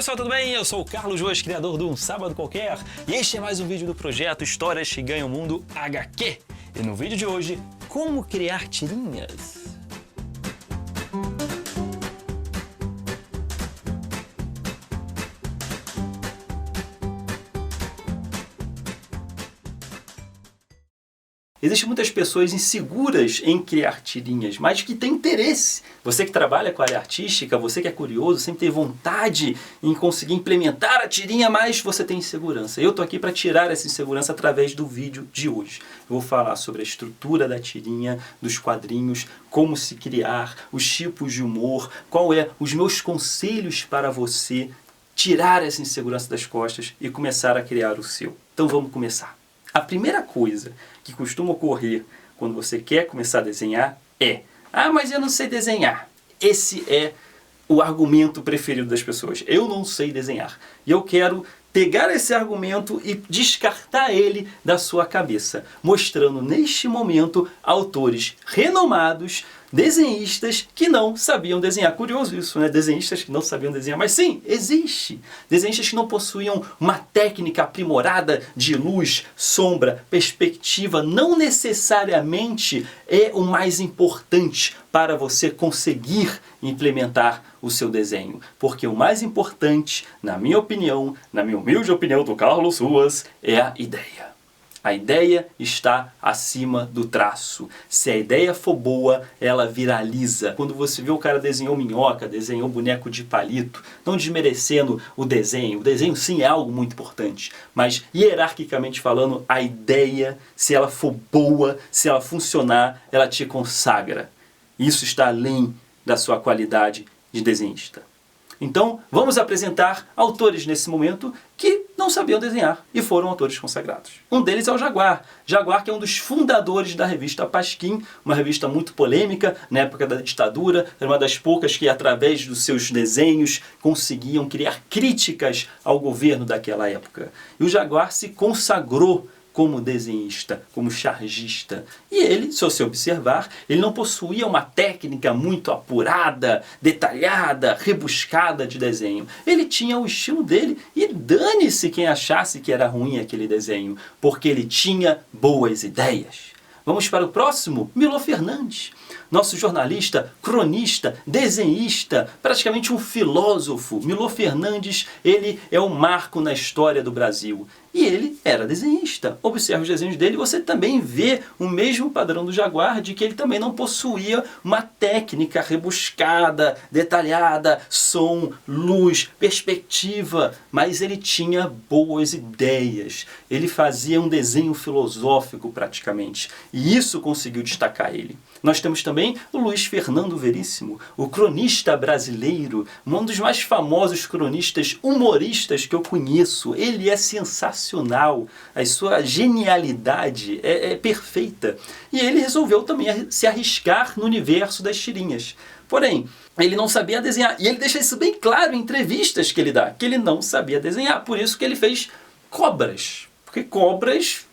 pessoal, tudo bem? Eu sou o Carlos Ruas, criador do Um Sábado Qualquer, e este é mais um vídeo do projeto Histórias que Ganham o Mundo HQ. E no vídeo de hoje, como criar tirinhas. Existem muitas pessoas inseguras em criar tirinhas, mas que têm interesse. Você que trabalha com a área artística, você que é curioso, sempre tem vontade em conseguir implementar a tirinha, mas você tem insegurança. Eu estou aqui para tirar essa insegurança através do vídeo de hoje. Eu vou falar sobre a estrutura da tirinha, dos quadrinhos, como se criar, os tipos de humor, qual é os meus conselhos para você tirar essa insegurança das costas e começar a criar o seu. Então vamos começar. A primeira coisa que costuma ocorrer quando você quer começar a desenhar é: ah, mas eu não sei desenhar. Esse é o argumento preferido das pessoas. Eu não sei desenhar. E eu quero pegar esse argumento e descartar ele da sua cabeça, mostrando neste momento autores renomados, desenhistas que não sabiam desenhar. Curioso isso, né? Desenhistas que não sabiam desenhar. Mas sim, existe. Desenhistas que não possuíam uma técnica aprimorada de luz, sombra, perspectiva. Não necessariamente é o mais importante para você conseguir implementar o seu desenho. Porque o mais importante, na minha opinião, na minha humilde opinião do Carlos Ruas, é a ideia. A ideia está acima do traço. Se a ideia for boa, ela viraliza. Quando você vê o cara desenhou minhoca, desenhou boneco de palito, não desmerecendo o desenho sim é algo muito importante, mas hierarquicamente falando, a ideia, se ela for boa, se ela funcionar, ela te consagra. Isso está além da sua qualidade de desenhista. Então, vamos apresentar autores nesse momento que não sabiam desenhar e foram autores consagrados. Um deles é o Jaguar. Jaguar, que é um dos fundadores da revista Pasquim, uma revista muito polêmica na época da ditadura, era uma das poucas que, através dos seus desenhos, conseguiam criar críticas ao governo daquela época. E o Jaguar se consagrou como desenhista, como chargista. E ele, se você observar, ele não possuía uma técnica muito apurada, detalhada, rebuscada de desenho. Ele tinha o estilo dele e dane-se quem achasse que era ruim aquele desenho, porque ele tinha boas ideias. Vamos para o próximo, Milor Fernandes. Nosso jornalista, cronista, desenhista, praticamente um filósofo. Milor Fernandes, ele é um marco na história do Brasil. E ele era desenhista. Observe os desenhos dele e você também vê o mesmo padrão do Jaguar, de que ele também não possuía uma técnica rebuscada, detalhada, som, luz, perspectiva, mas ele tinha boas ideias. Ele fazia um desenho filosófico praticamente. E isso conseguiu destacar ele. Nós temos também o Luiz Fernando Veríssimo, o cronista brasileiro, um dos mais famosos cronistas humoristas que eu conheço. Ele é sensacional, a sua genialidade é perfeita. E ele resolveu também se arriscar no universo das tirinhas. Porém, ele não sabia desenhar. E ele deixa isso bem claro em entrevistas que ele dá, que ele não sabia desenhar. Por isso que ele fez cobras. Porque cobras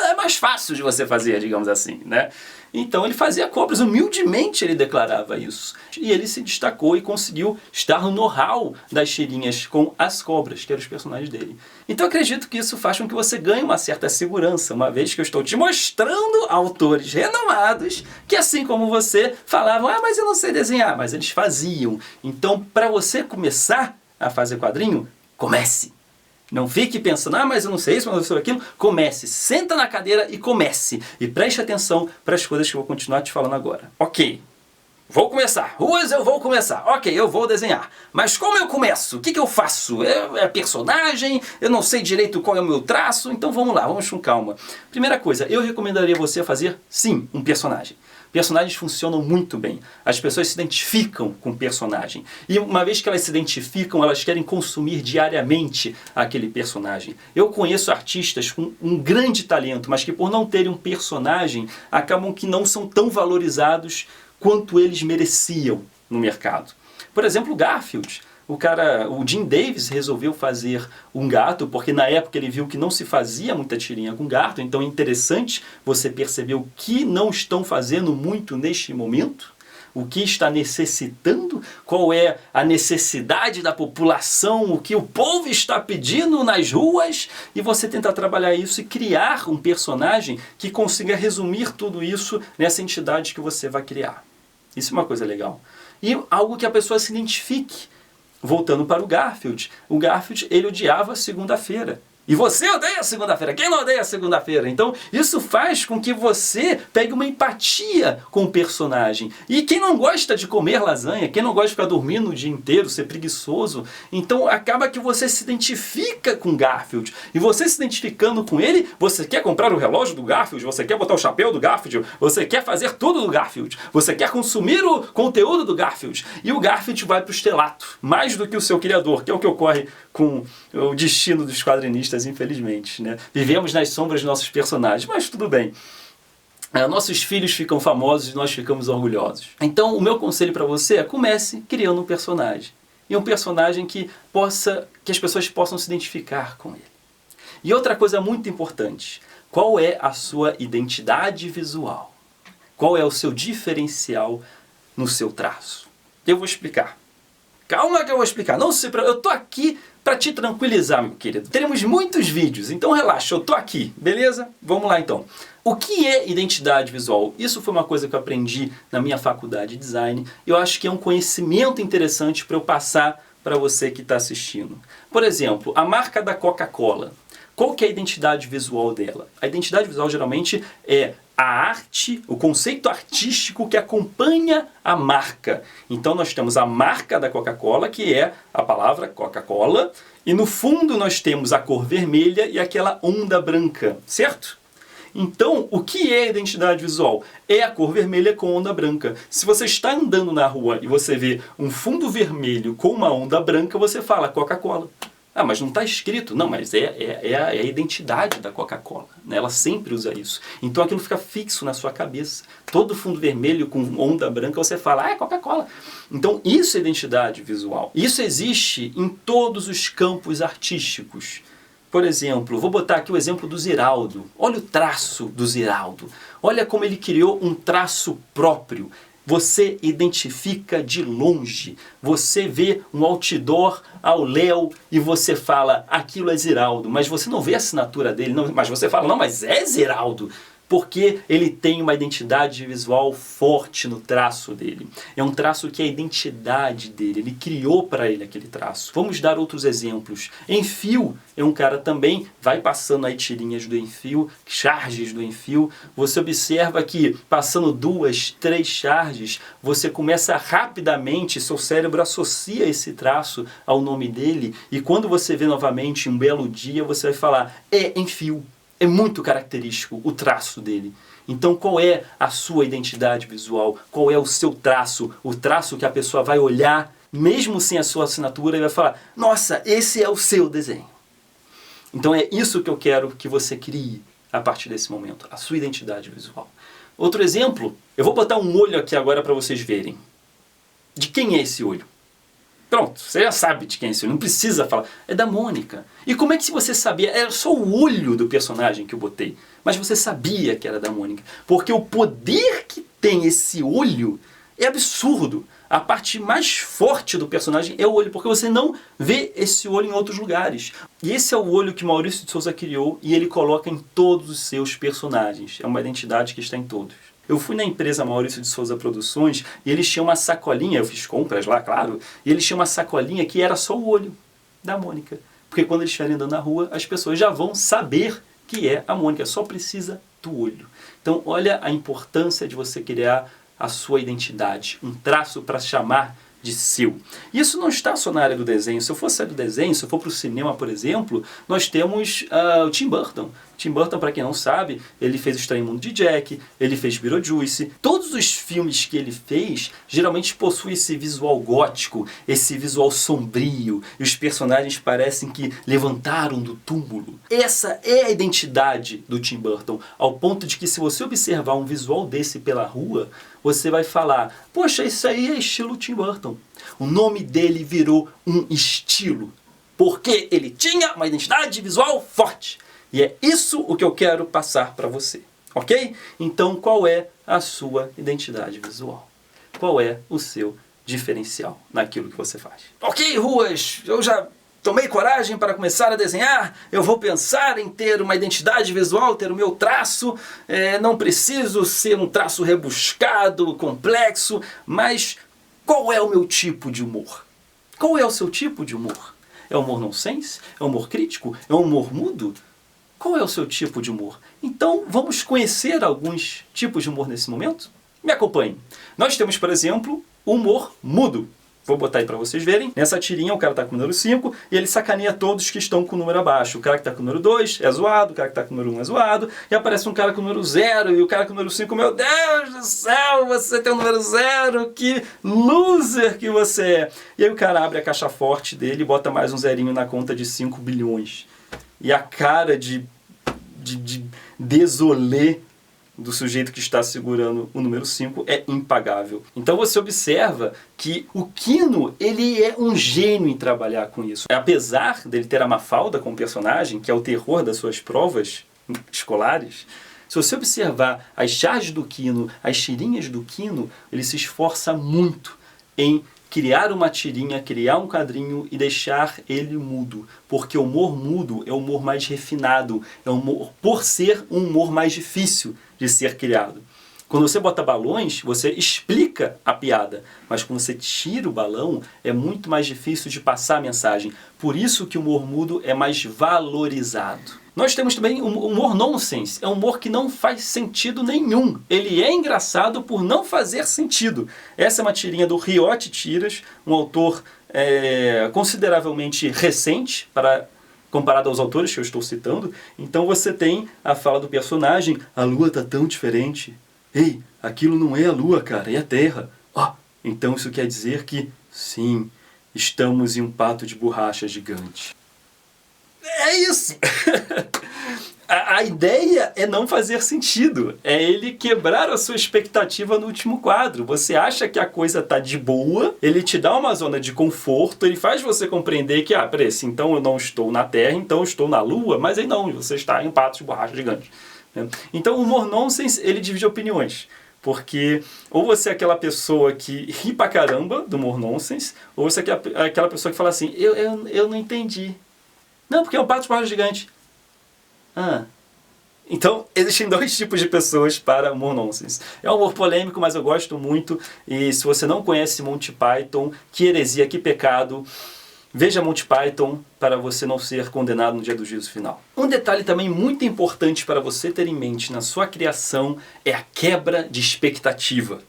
é mais fácil de você fazer, digamos assim, né? Então ele fazia cobras, humildemente ele declarava isso. E ele se destacou e conseguiu estar no know-how das tirinhas com as cobras, que eram os personagens dele. Então eu acredito que isso faz com que você ganhe uma certa segurança, uma vez que eu estou te mostrando autores renomados que, assim como você, falavam: ah, mas eu não sei desenhar, mas eles faziam. Então, para você começar a fazer quadrinho, comece. Não fique pensando: ah, mas eu não sei isso, mas eu não sei aquilo. Comece, senta na cadeira e comece. E preste atenção para as coisas que eu vou continuar te falando agora. Ok, vou começar. Ruas, eu vou começar. Ok, eu vou desenhar. Mas como eu começo? O que eu faço? É personagem? Eu não sei direito qual é o meu traço? Então vamos lá, vamos com calma. Primeira coisa, eu recomendaria você fazer, sim, um personagem. Personagens funcionam muito bem. As pessoas se identificam com o personagem. E uma vez que elas se identificam, elas querem consumir diariamente aquele personagem. Eu conheço artistas com um grande talento, mas que por não terem um personagem, acabam que não são tão valorizados quanto eles mereciam no mercado. Por exemplo, o Garfield. O Jim Davis resolveu fazer um gato, porque na época ele viu que não se fazia muita tirinha com gato, então é interessante você perceber o que não estão fazendo muito neste momento. o que está necessitando, qual é a necessidade da população, o que o povo está pedindo nas ruas, e você tentar trabalhar isso e criar um personagem que consiga resumir tudo isso nessa entidade que você vai criar. Isso é uma coisa legal. E algo que a pessoa se identifique. Voltando para o Garfield ele odiava segunda-feira. E você odeia segunda-feira. Quem não odeia segunda-feira? Então, isso faz com que você pegue uma empatia com o personagem. E quem não gosta de comer lasanha, quem não gosta de ficar dormindo o dia inteiro, ser preguiçoso, então acaba que você se identifica com Garfield. E você se identificando com ele, você quer comprar o relógio do Garfield, você quer botar o chapéu do Garfield, você quer fazer tudo do Garfield, você quer consumir o conteúdo do Garfield. E o Garfield vai para o estrelato, mais do que o seu criador, que é o que ocorre com o destino dos quadrinistas, infelizmente, né? Vivemos nas sombras de nossos personagens, mas tudo bem. Nossos filhos ficam famosos e nós ficamos orgulhosos. Então, o meu conselho para você é: comece criando um personagem. E um personagem que as pessoas possam se identificar com ele. E outra coisa muito importante: qual é a sua identidade visual? Qual é o seu diferencial no seu traço? Eu vou explicar. Calma que eu vou explicar. Não se preocupe, eu tô aqui para te tranquilizar, meu querido. Teremos muitos vídeos, então relaxa, eu tô aqui, beleza? Vamos lá então. O que é identidade visual? Isso foi uma coisa que eu aprendi na minha faculdade de design. Eu acho que é um conhecimento interessante para eu passar para você que está assistindo. Por exemplo, a marca da Coca-Cola. Qual que é a identidade visual dela? A identidade visual geralmente é a arte, o conceito artístico que acompanha a marca. Então nós temos a marca da Coca-Cola, que é a palavra Coca-Cola, e no fundo nós temos a cor vermelha e aquela onda branca, certo? Então, o que é identidade visual? É a cor vermelha com onda branca. Se você está andando na rua e você vê um fundo vermelho com uma onda branca, você fala Coca-Cola. Ah, mas não está escrito. Não, mas é a identidade da Coca-Cola, né? Ela sempre usa isso. Então aquilo fica fixo na sua cabeça. Todo fundo vermelho com onda branca você fala, é Coca-Cola. Então isso é identidade visual. Isso existe em todos os campos artísticos. Por exemplo, vou botar aqui o exemplo do Ziraldo. Olha o traço do Ziraldo. Olha como ele criou um traço próprio. Você identifica de longe, você vê um outdoor ao léu e você fala, aquilo é Ziraldo, mas você não vê a assinatura dele, não, mas você fala, não, mas é Ziraldo, porque ele tem uma identidade visual forte no traço dele. É um traço que é a identidade dele, ele criou para ele aquele traço. Vamos dar outros exemplos. Enfio é um cara também, vai passando aí tirinhas do Enfio, charges do Enfio. Você observa que passando 2, 3 charges, você começa rapidamente, seu cérebro associa esse traço ao nome dele, e quando você vê novamente um belo dia, você vai falar, é Enfio. É muito característico o traço dele. Então qual é a sua identidade visual? Qual é o seu traço? O traço que a pessoa vai olhar, mesmo sem a sua assinatura, e vai falar, nossa, esse é o seu desenho. Então é isso que eu quero que você crie a partir desse momento, a sua identidade visual. Outro exemplo, eu vou botar um olho aqui agora para vocês verem. De quem é esse olho? Pronto, você já sabe de quem é esse olho, não precisa falar. É da Mônica. E como é que você sabia? Era só o olho do personagem que eu botei. Mas você sabia que era da Mônica. Porque o poder que tem esse olho é absurdo. A parte mais forte do personagem é o olho, porque você não vê esse olho em outros lugares. E esse é o olho que Maurício de Souza criou e ele coloca em todos os seus personagens. É uma identidade que está em todos. Eu fui na empresa Maurício de Souza Produções e eles tinham uma sacolinha, eu fiz compras lá, claro, e eles tinham uma sacolinha que era só o olho da Mônica. Porque quando eles estiverem andando na rua, as pessoas já vão saber que é a Mônica, só precisa do olho. Então olha a importância de você criar a sua identidade, um traço para chamar de seu. Isso não está só na área do desenho. Se eu for sair do desenho, se eu for para o cinema, por exemplo, nós temos o Tim Burton. Tim Burton, para quem não sabe, ele fez O Estranho Mundo de Jack, ele fez Beetlejuice. Todos os filmes que ele fez, geralmente possuem esse visual gótico, esse visual sombrio, e os personagens parecem que levantaram do túmulo. Essa é a identidade do Tim Burton, ao ponto de que se você observar um visual desse pela rua, você vai falar, poxa, isso aí é estilo Tim Burton. O nome dele virou um estilo, porque ele tinha uma identidade visual forte. E é isso o que eu quero passar para você, ok? Então, qual é a sua identidade visual? qual é o seu diferencial naquilo que você faz. Ok, Ruas, eu já tomei coragem para começar a desenhar, eu vou pensar em ter uma identidade visual, ter o meu traço, não preciso ser um traço rebuscado, complexo, mas qual é o meu tipo de humor? Qual é o seu tipo de humor? É humor nonsense? É humor crítico? É humor mudo? Qual é o seu tipo de humor? Então, vamos conhecer alguns tipos de humor nesse momento? Me acompanhe. Nós temos, por exemplo, humor mudo. Vou botar aí para vocês verem. Nessa tirinha o cara está com o número 5 e ele sacaneia todos que estão com o número abaixo. O cara que está com o número 2 é zoado, o cara que está com o número 1 é zoado, e aparece um cara com o número 0 e o cara com o número 5, meu Deus do céu, você tem o número 0, que loser que você é. E aí o cara abre a caixa forte dele e bota mais um zerinho na conta de 5 bilhões. E a cara de desolé do sujeito que está segurando o número 5 é impagável. Então você observa que o Quino, ele é um gênio em trabalhar com isso. Apesar dele ter a Mafalda como personagem, que é o terror das suas provas escolares, se você observar as charges do Quino, as tirinhas do Quino, ele se esforça muito em criar uma tirinha, criar um quadrinho e deixar ele mudo. Porque o humor mudo é o humor mais refinado, é um humor, por ser um humor mais difícil de ser criado. Quando você bota balões, você explica a piada, mas quando você tira o balão, é muito mais difícil de passar a mensagem. Por isso que o humor mudo é mais valorizado. Nós temos também o humor nonsense, é um humor que não faz sentido nenhum. Ele é engraçado por não fazer sentido. Essa é uma tirinha do Riote Tiras, um autor consideravelmente recente comparado aos autores que eu estou citando. Então você tem a fala do personagem: a lua tá tão diferente. Ei, aquilo não é a lua, cara, é a terra. Então isso quer dizer que, sim, estamos em um pato de borracha gigante. É isso! A ideia é não fazer sentido. É ele quebrar a sua expectativa no último quadro. Você acha que a coisa tá de boa, ele te dá uma zona de conforto, ele faz você compreender que, peraí, então eu não estou na Terra, então eu estou na Lua, mas aí não, você está em um pato de borracha gigante. Então o humor nonsense, ele divide opiniões. Porque ou você é aquela pessoa que ri pra caramba do humor nonsense, ou você é aquela pessoa que fala assim, eu não entendi. Não, porque é um pato de borracha gigante. Então, existem dois tipos de pessoas para humor nonsense. É um humor polêmico, mas eu gosto muito. E se você não conhece Monty Python, que heresia, que pecado, veja Monty Python para você não ser condenado no dia do juízo final. Um detalhe também muito importante para você ter em mente na sua criação é a quebra de expectativa.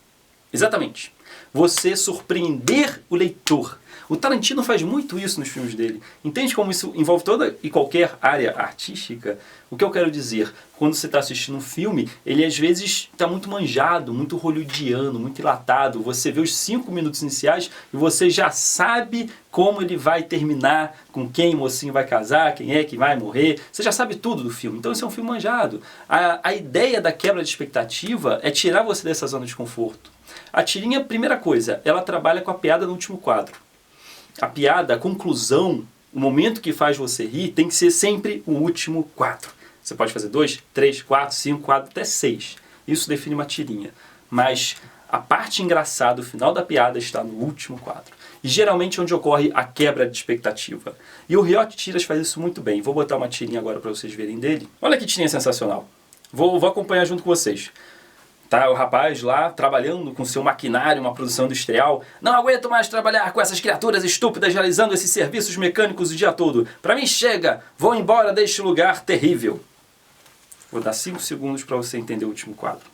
Exatamente. Você surpreender o leitor. O Tarantino faz muito isso nos filmes dele. Entende como isso envolve toda e qualquer área artística? O que eu quero dizer? Quando você está assistindo um filme, ele às vezes está muito manjado, muito hollywoodiano, muito enlatado. Você vê os 5 minutos iniciais e você já sabe como ele vai terminar, com quem o mocinho vai casar, quem é que vai morrer. Você já sabe tudo do filme. Então esse é um filme manjado. A ideia da quebra de expectativa é tirar você dessa zona de conforto. A tirinha, primeira coisa, ela trabalha com a piada no último quadro. A piada, a conclusão, o momento que faz você rir, tem que ser sempre o último quadro. Você pode fazer 2, 3, 4, 5, 4, até 6. Isso define uma tirinha. Mas a parte engraçada, o final da piada, está no último quadro. E geralmente é onde ocorre a quebra de expectativa. E o Riote Tiras faz isso muito bem. Vou botar uma tirinha agora para vocês verem dele. Olha que tirinha sensacional. Vou acompanhar junto com vocês. Tá, o rapaz lá trabalhando com seu maquinário, uma produção industrial. Não aguento mais trabalhar com essas criaturas estúpidas realizando esses serviços mecânicos o dia todo. Pra mim chega, vou embora deste lugar terrível. Vou dar 5 segundos para você entender o último quadro.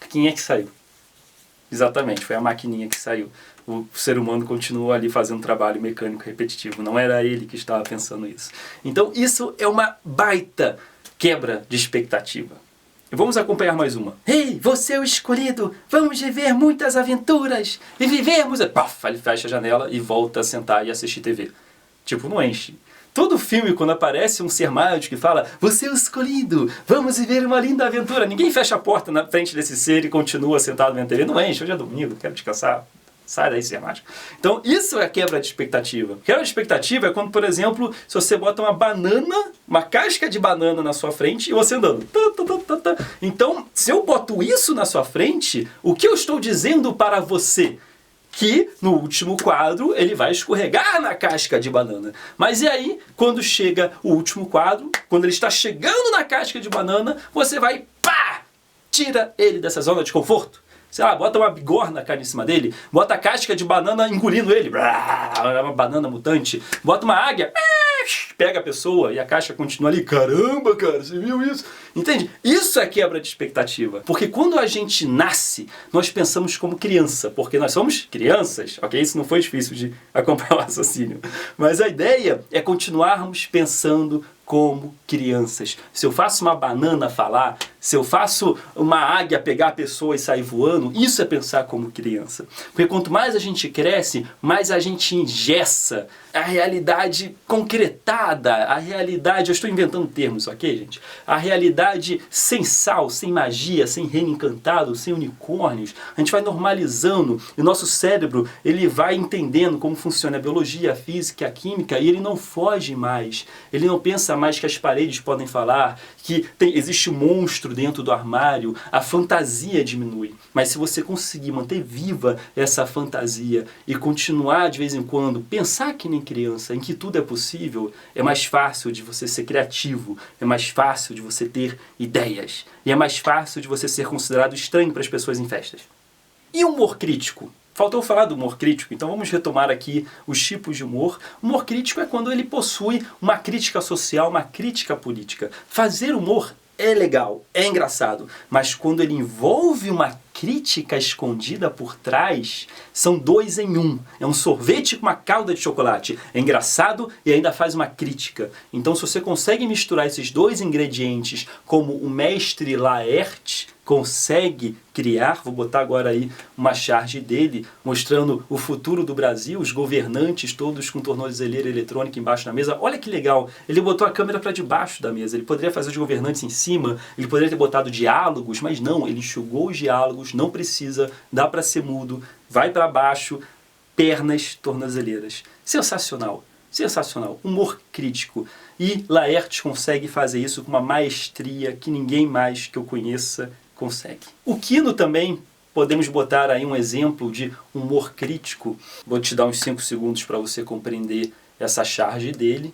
Quem é que saiu? Exatamente, foi a maquininha que saiu. O ser humano continuou ali fazendo trabalho mecânico repetitivo. Não era ele que estava pensando isso. Então isso é uma baita quebra de expectativa. Vamos acompanhar mais uma. Ei, você é o escolhido! Vamos viver muitas aventuras! E vivermos... Paf, ele fecha a janela e volta a sentar e assistir TV. Tipo, não enche. Todo filme, quando aparece um ser mágico que fala você é o escolhido! Vamos viver uma linda aventura! Ninguém fecha a porta na frente desse ser e continua sentado vendo TV. Não enche, hoje é domingo, quero descansar. Sai daí, ser mágico. Então, isso é quebra de expectativa. Quebra de expectativa é quando, por exemplo, se você bota uma banana, uma casca de banana na sua frente e você andando. Então, se eu boto isso na sua frente, o que eu estou dizendo para você? Que no último quadro ele vai escorregar na casca de banana. Mas e aí, quando chega o último quadro, quando ele está chegando na casca de banana, você vai, pá, tira ele dessa zona de conforto. Sei lá, bota uma bigorna cara em cima dele, bota a casca de banana engolindo ele, uma banana mutante, bota uma águia, pega a pessoa e a casca continua ali. Caramba, cara, você viu isso? Entende? Isso é quebra de expectativa. Porque quando a gente nasce, nós pensamos como criança, porque nós somos crianças, ok? Isso não foi difícil de acompanhar o raciocínio. Mas a ideia é continuarmos pensando como crianças. Se eu faço uma banana falar, se eu faço uma águia pegar a pessoa e sair voando, isso é pensar como criança. Porque quanto mais a gente cresce, mais a gente engessa a realidade concretada, a realidade, eu estou inventando termos, ok, gente? A realidade sem sal, sem magia, sem reino encantado, sem unicórnios. A gente vai normalizando e o nosso cérebro, ele vai entendendo como funciona a biologia, a física, a química, e ele não foge mais. Ele não pensa mais que as paredes podem falar, que existe um monstro dentro do armário, a fantasia diminui. Mas se você conseguir manter viva essa fantasia e continuar de vez em quando, pensar que nem criança, em que tudo é possível, é mais fácil de você ser criativo, é mais fácil de você ter ideias, e é mais fácil de você ser considerado estranho para as pessoas em festas. E o humor crítico? Faltou falar do humor crítico, então vamos retomar aqui os tipos de humor. O humor crítico é quando ele possui uma crítica social, uma crítica política. Fazer humor é legal, é engraçado, mas quando ele envolve uma crítica escondida por trás, são dois em um. É um sorvete com uma calda de chocolate. É engraçado e ainda faz uma crítica. Então, se você consegue misturar esses dois ingredientes, como o mestre Laerte consegue criar, vou botar agora aí uma charge dele, mostrando o futuro do Brasil, os governantes todos com tornozeleira eletrônica embaixo da mesa. Olha que legal, ele botou a câmera para debaixo da mesa, ele poderia fazer os governantes em cima, ele poderia ter botado diálogos, mas não, ele enxugou os diálogos, não precisa, dá para ser mudo, vai para baixo, pernas tornozeleiras. Sensacional, sensacional, humor crítico. E Laerte consegue fazer isso com uma maestria que ninguém mais que eu conheça consegue. O Quino também, podemos botar aí um exemplo de humor crítico. Vou te dar uns 5 segundos para você compreender essa charge dele.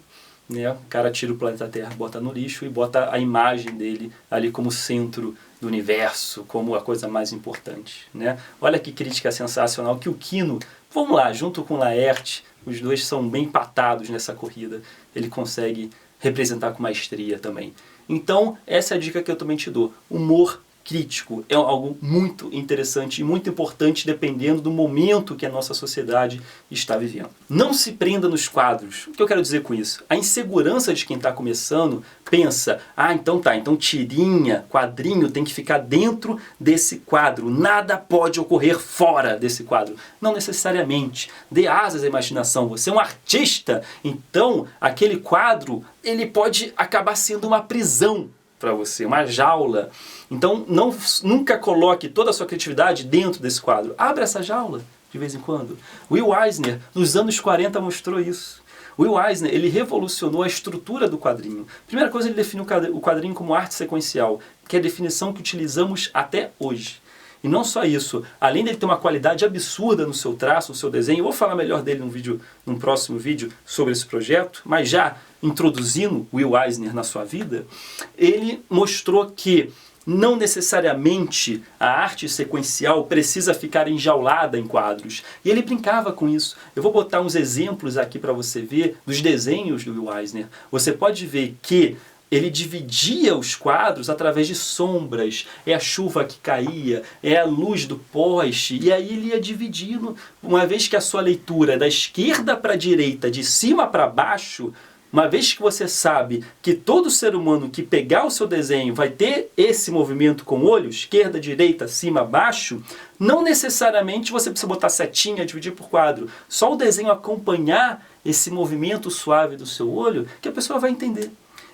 Né? O cara tira o planeta Terra, bota no lixo e bota a imagem dele ali como centro do universo, como a coisa mais importante. Né? Olha que crítica sensacional que o Quino, vamos lá, junto com Laerte, os dois são bem empatados nessa corrida. Ele consegue representar com maestria também. Então, essa é a dica que eu também te dou. Humor crítico é algo muito interessante e muito importante dependendo do momento que a nossa sociedade está vivendo. Não se prenda nos quadros. O que eu quero dizer com isso? A insegurança de quem está começando pensa, então tirinha, quadrinho tem que ficar dentro desse quadro. Nada pode ocorrer fora desse quadro. Não necessariamente. Dê asas à imaginação. Você é um artista, então aquele quadro ele pode acabar sendo uma prisão para você, uma jaula. Então, nunca coloque toda a sua criatividade dentro desse quadro. Abra essa jaula de vez em quando. Will Eisner, nos anos 40, mostrou isso. Will Eisner, ele revolucionou a estrutura do quadrinho. Primeira coisa, ele definiu o quadrinho como arte sequencial, que é a definição que utilizamos até hoje. E não só isso, além dele ter uma qualidade absurda no seu traço, no seu desenho, eu vou falar melhor dele num próximo vídeo sobre esse projeto, mas já introduzindo Will Eisner na sua vida, ele mostrou que não necessariamente a arte sequencial precisa ficar enjaulada em quadros. E ele brincava com isso. Eu vou botar uns exemplos aqui para você ver dos desenhos do Will Eisner. Você pode ver que ele dividia os quadros através de sombras. É a chuva que caía, é a luz do poste. E aí ele ia dividindo. Uma vez que a sua leitura é da esquerda para a direita, de cima para baixo, uma vez que você sabe que todo ser humano que pegar o seu desenho vai ter esse movimento com o olho, esquerda, direita, cima, baixo, não necessariamente você precisa botar setinha, dividir por quadro. Só o desenho acompanhar esse movimento suave do seu olho que a pessoa vai entender.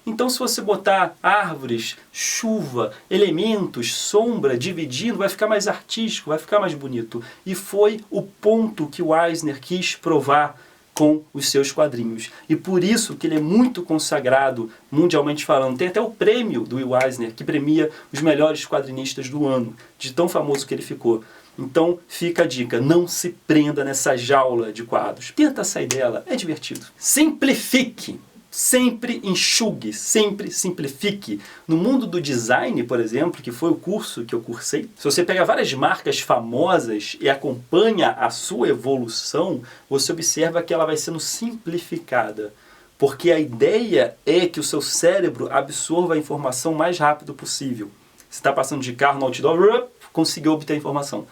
Então, se você botar árvores, chuva, elementos, sombra, dividindo, vai ficar mais artístico, vai ficar mais bonito. E foi o ponto que o Eisner quis provar com os seus quadrinhos. E por isso que ele é muito consagrado, mundialmente falando. Tem até o prêmio do Will Eisner, que premia os melhores quadrinistas do ano, de tão famoso que ele ficou. Então, fica a dica, não se prenda nessa jaula de quadros. Tenta sair dela, é divertido. Simplifique. Sempre enxugue, sempre simplifique. No mundo do design, por exemplo, que foi o curso que eu cursei, se você pega várias marcas famosas e acompanha a sua evolução, você observa que ela vai sendo simplificada. Porque a ideia é que o seu cérebro absorva a informação o mais rápido possível. Você está passando de carro no outdoor, conseguiu obter a informação.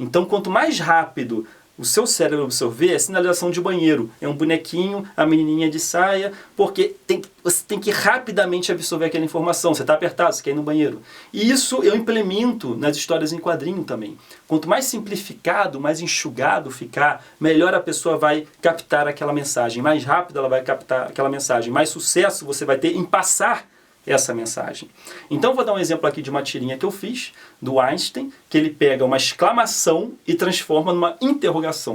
Então, quanto mais rápido o seu cérebro absorver, é sinalização de banheiro. É um bonequinho, a menininha de saia, porque você tem que rapidamente absorver aquela informação. Você está apertado, você quer ir no banheiro. E isso eu implemento nas histórias em quadrinho também. Quanto mais simplificado, mais enxugado ficar, melhor a pessoa vai captar aquela mensagem. Mais rápido ela vai captar aquela mensagem. Mais sucesso você vai ter em passar essa mensagem. Então vou dar um exemplo aqui de uma tirinha que eu fiz, do Einstein, que ele pega uma exclamação e transforma numa interrogação.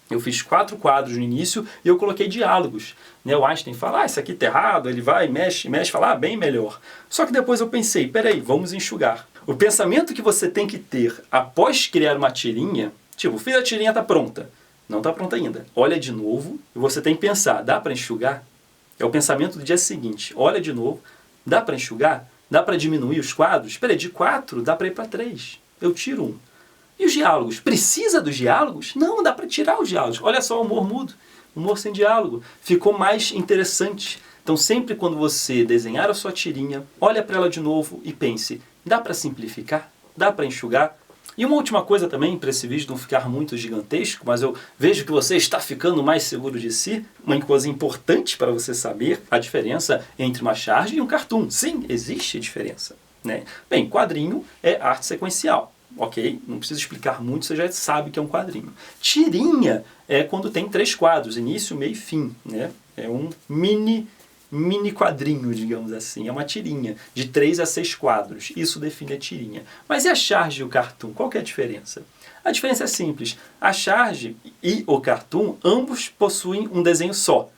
Eu fiz 4 quadros no início e eu coloquei diálogos. O Einstein fala, isso aqui tá errado, ele vai, mexe, fala, bem melhor. Só que depois eu pensei, peraí, vamos enxugar. O pensamento que você tem que ter após criar uma tirinha, tipo, fiz a tirinha, tá pronta. Não tá pronta ainda. Olha de novo e você tem que pensar, dá para enxugar? É o pensamento do dia seguinte. Olha de novo. Dá para enxugar? Dá para diminuir os quadros? Espera aí, de 4 dá para ir para 3. Eu tiro 1. E os diálogos? Precisa dos diálogos? Não, dá para tirar os diálogos. Olha só o humor mudo. Humor sem diálogo. Ficou mais interessante. Então sempre quando você desenhar a sua tirinha, olha para ela de novo e pense, dá para simplificar? Dá para enxugar? E uma última coisa também, para esse vídeo não ficar muito gigantesco, mas eu vejo que você está ficando mais seguro de si, uma coisa importante para você saber a diferença entre uma charge e um cartoon. Sim, existe diferença, né? Bem, quadrinho é arte sequencial, ok? Não preciso explicar muito, você já sabe que é um quadrinho. Tirinha é quando tem 3 quadros, início, meio e fim, né? É um mini quadrinho, digamos assim. É uma tirinha de 3 a 6 quadros. Isso define a tirinha. Mas e a charge e o cartoon? Qual que é a diferença? A diferença é simples. A charge e o cartoon, ambos possuem um desenho só.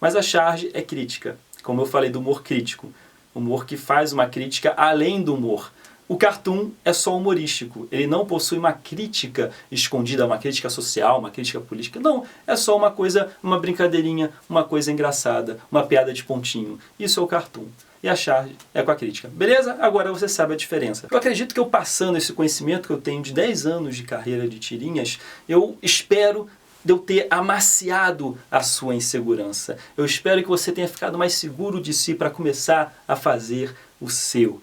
Mas a charge é crítica. Como eu falei do humor crítico. Humor que faz uma crítica além do humor. O cartoon é só humorístico, ele não possui uma crítica escondida, uma crítica social, uma crítica política. Não, é só uma coisa, uma brincadeirinha, uma coisa engraçada, uma piada de pontinho. Isso é o cartoon. E a charge é com a crítica. Beleza? Agora você sabe a diferença. Eu acredito que eu passando esse conhecimento que eu tenho de 10 anos de carreira de tirinhas, eu espero de eu ter amaciado a sua insegurança. Eu espero que você tenha ficado mais seguro de si para começar a fazer o seu.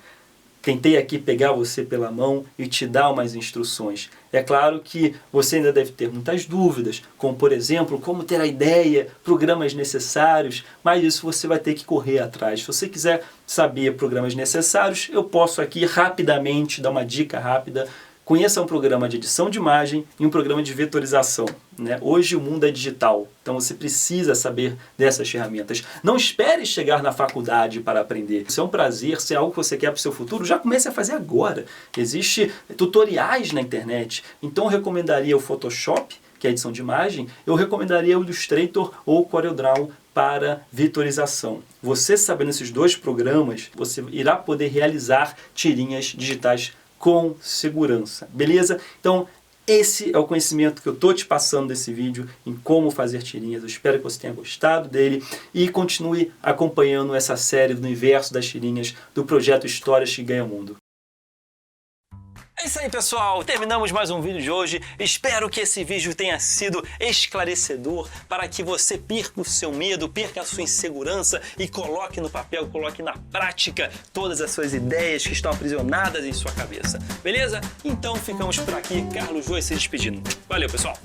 Tentei aqui pegar você pela mão e te dar umas instruções. É claro que você ainda deve ter muitas dúvidas, como por exemplo, como ter a ideia, programas necessários, mas isso você vai ter que correr atrás. Se você quiser saber programas necessários, eu posso aqui rapidamente dar uma dica rápida. Conheça um programa de edição de imagem e um programa de vetorização, né? Hoje o mundo é digital, então você precisa saber dessas ferramentas. Não espere chegar na faculdade para aprender. Se é um prazer, se é algo que você quer para o seu futuro, já comece a fazer agora. Existem tutoriais na internet, então eu recomendaria o Photoshop, que é a edição de imagem, eu recomendaria o Illustrator ou o CorelDRAW para vetorização. Você sabendo esses 2 programas, você irá poder realizar tirinhas digitais com segurança, beleza? Então, esse é o conhecimento que eu estou te passando desse vídeo em como fazer tirinhas. Eu espero que você tenha gostado dele e continue acompanhando essa série do universo das tirinhas do projeto Histórias que Ganham Mundo. É isso aí, pessoal, terminamos mais um vídeo de hoje. Espero que esse vídeo tenha sido esclarecedor para que você perca o seu medo, perca a sua insegurança e coloque no papel, coloque na prática todas as suas ideias que estão aprisionadas em sua cabeça. Beleza? Então ficamos por aqui. Carlos Joy se despedindo. Valeu, pessoal!